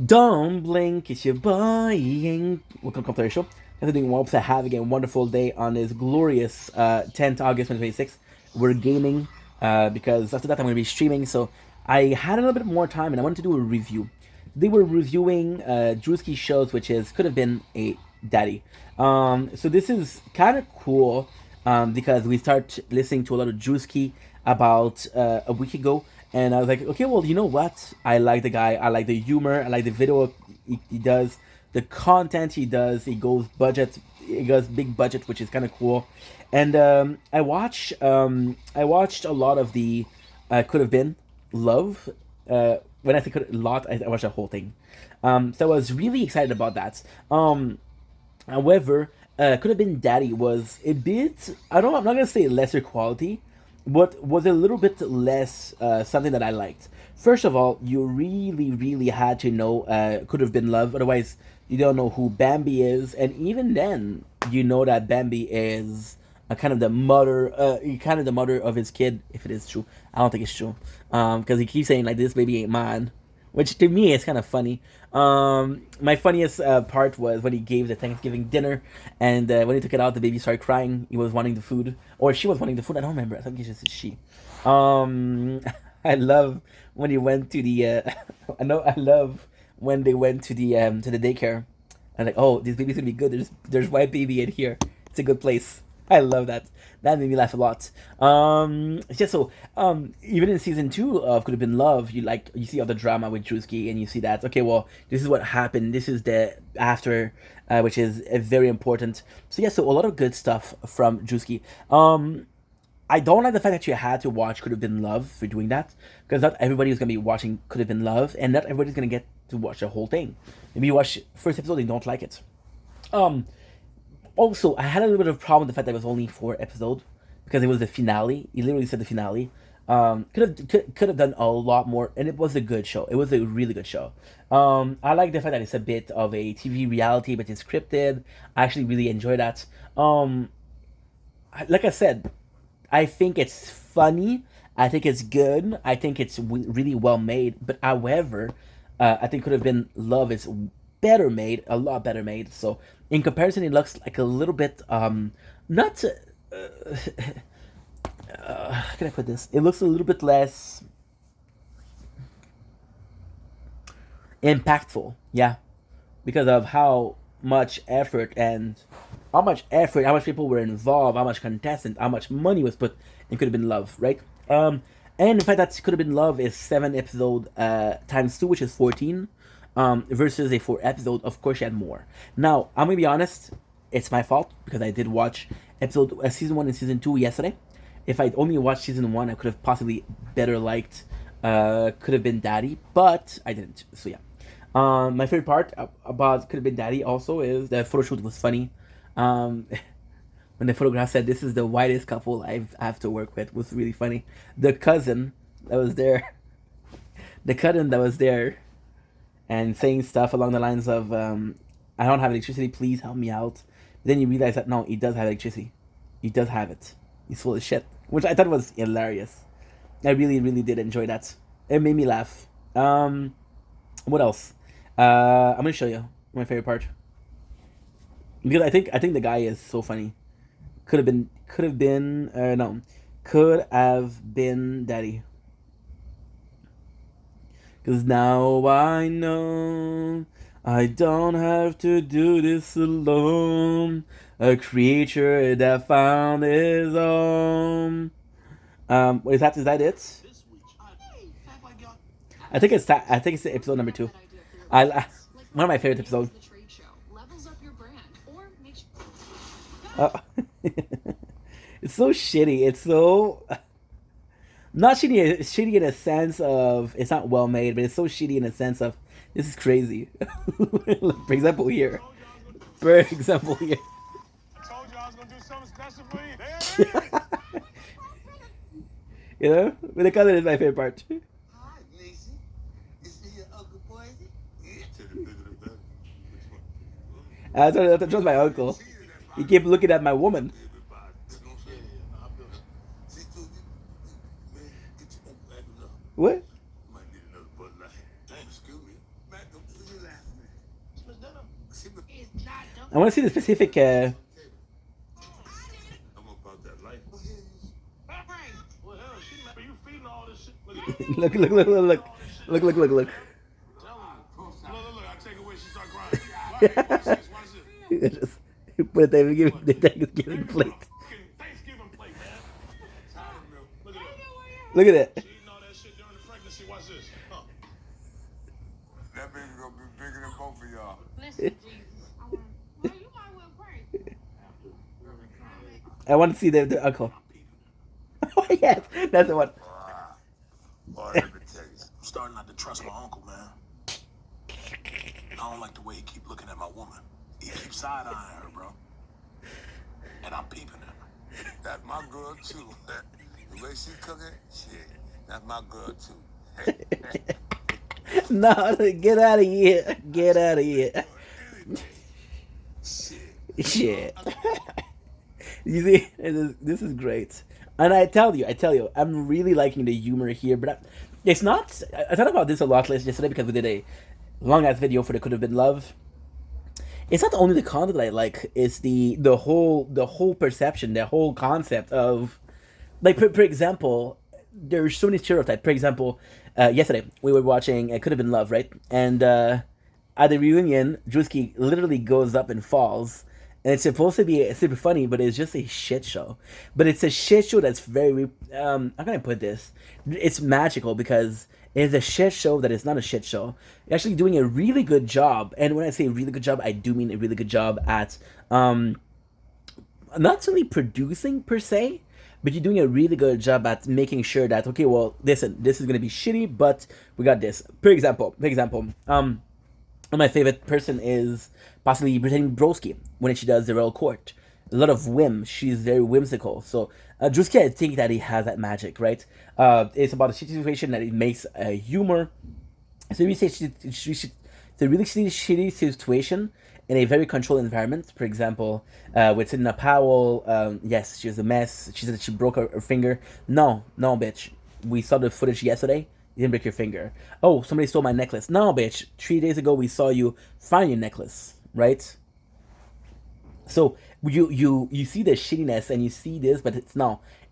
Don't blink, it's your boy. Welcome to the show. I'm doing well to having a wonderful day on this glorious 10th August 2026. We're gaming because after that I'm going to be streaming. So I had a little bit more time and I wanted to do a review. They were reviewing Drewski shows, which is could have been a daddy. So this is kind of cool because we start listening to a lot of Drewski about a week ago, and I was like, okay, well, you know what? I like the guy. I like the humor. I like the video he does, the content he does. He goes budget. He goes big budget, which is kind of cool. And I watched a lot of the could have been love. When I say could a lot, I watched the whole thing. So I was really excited about that. However, could have been Daddy was a bit. I don't. I'm not gonna say lesser quality, but was a little bit less something that I liked. First of all, you really, really had to know could have been love. Otherwise, you don't know who Bambi is, and even then, you know that Bambi is kind of the mother of his kid. If it is true, I don't think it's true, because he keeps saying like this baby ain't mine, which to me is kind of funny. My funniest part was when he gave the Thanksgiving dinner, and when he took it out, the baby started crying. He was wanting the food, or she was wanting the food. I don't remember. I think it's just she. Um, I love when he went to the. I love when they went to the daycare. I'm like, oh, this baby's gonna be good. There's white baby in here. It's a good place. I love that. That made me laugh a lot. Yeah, so even in season two of Could Have Been Love, you see all the drama with Drewski, and you see that okay, well, this is what happened. This is the after, which is very important. So yeah, so a lot of good stuff from Drewski. I don't like the fact that you had to watch Could Have Been Love for doing that, because not everybody is gonna be watching Could Have Been Love, and not everybody's gonna get to watch the whole thing. Maybe you watch first episode and don't like it. Um, Also, I had a little bit of a problem with the fact that it was only 4 episodes because it was the finale. He literally said the finale. Could have done a lot more, and it was a good show. It was a really good show. I like the fact that it's a bit of a TV reality, but it's scripted. I actually really enjoy that. Like I said, I think it's funny. I think it's good. I think it's really well made. But however, I think Could Have Been Love is better made, a lot better made. So in comparison, it looks like a little bit not. How can I put this? It looks a little bit less impactful. Yeah, because of how much effort and how much people were involved, how much contestant, how much money was put in Could Have Been Love, right? And the fact that Could Have Been Love is 7 episode times two, which is 14, versus a 4 episode. Of course, she had more. Now, I'm gonna be honest, it's my fault because I did watch season one and season two yesterday. If I'd only watched season one, I could have possibly better liked Could Have Been Daddy, but I didn't. So yeah. My favorite part about Could Have Been Daddy also is the photo shoot was funny. Um, when the photograph said this is the whitest couple I have to work with was really funny. The cousin that was there, the cousin that was there, and saying stuff along the lines of, "I don't have electricity. Please help me out." Then you realize that no, he does have electricity. He does have it. He's full of shit, which I thought was hilarious. I really, really did enjoy that. It made me laugh. What else? I'm gonna show you my favorite part because I think the guy is so funny. Could have been Daddy. Cause now I know I don't have to do this alone. A creature that found his own. Is that it? I think it's episode number two. I one of my favorite episodes. Uh, it's so shitty. It's so not shitty. Shitty in a sense of it's not well made, but it's so shitty in a sense of this is crazy. For example, here. For example, here. You know, but the cousin is my favorite part. That's just my uncle. He kept looking at my woman. What? I want to see the specific. Look, look, look, look, look, look, look, look, look. Just put the Thanksgiving plate. Look at it. That baby gonna be bigger than both of y'all. I want to see the uncle. Oh yes, that's the one. Boy, let me tell you. I'm starting not to trust my uncle, man. I don't like the way he keep looking at my woman. He keeps side-eyeing her, bro. And I'm peeping at her. That's my girl, too. The way she cooking, shit, that's my girl, too. No, get out of here. Get out of here. Shit. You see, this is great. And I tell you, I'm really liking the humor here, but it's not. I thought about this a lot yesterday because we did a long ass video for the Could Have Been Love. It's not only the content that I like; it's the whole perception, the whole concept of, like, for example, there's so many stereotypes. For example, yesterday we were watching Could Have Been Love, right? And at the reunion, Drewski literally goes up and falls. And it's supposed to be super funny, but it's just a shit show. But it's a shit show that's very, how can I put this? It's magical because it's a shit show that is not a shit show. You're actually doing a really good job. And when I say really good job, I do mean a really good job at not only producing per se, but you're doing a really good job at making sure that, okay, well, listen, this is going to be shitty, but we got this. For example, my favorite person is possibly Brittany Broski when she does the Royal Court. A lot of whim. She's very whimsical. So Drewski, I think that he has that magic, right? It's about a situation that it makes humor. So we say it's a really shitty situation in a very controlled environment. For example, with Sidney Powell, yes, she was a mess. She said that she broke her finger. No, bitch. We saw the footage yesterday. You didn't break your finger. Oh, somebody stole my necklace. No, bitch. 3 days ago, we saw you find your necklace, right? So you see the shittiness and you see this, but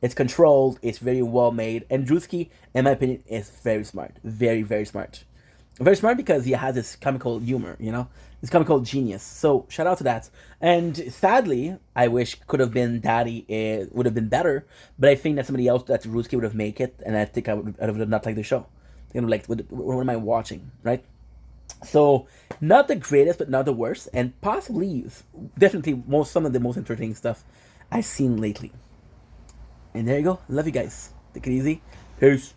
it's controlled. It's very well made. And Drewski, in my opinion, is very smart. Very, very smart. Very smart because he has this comical humor, this comical genius. So shout out to that. And sadly, I wish Could Have Been Daddy it would have been better, but I think that somebody else that Ruski would have made it, and I think I would have not liked the show. I would like, what am I watching, right? So not the greatest, but not the worst, and possibly, definitely some of the most entertaining stuff I've seen lately. And there you go. Love you guys. Take it easy. Peace.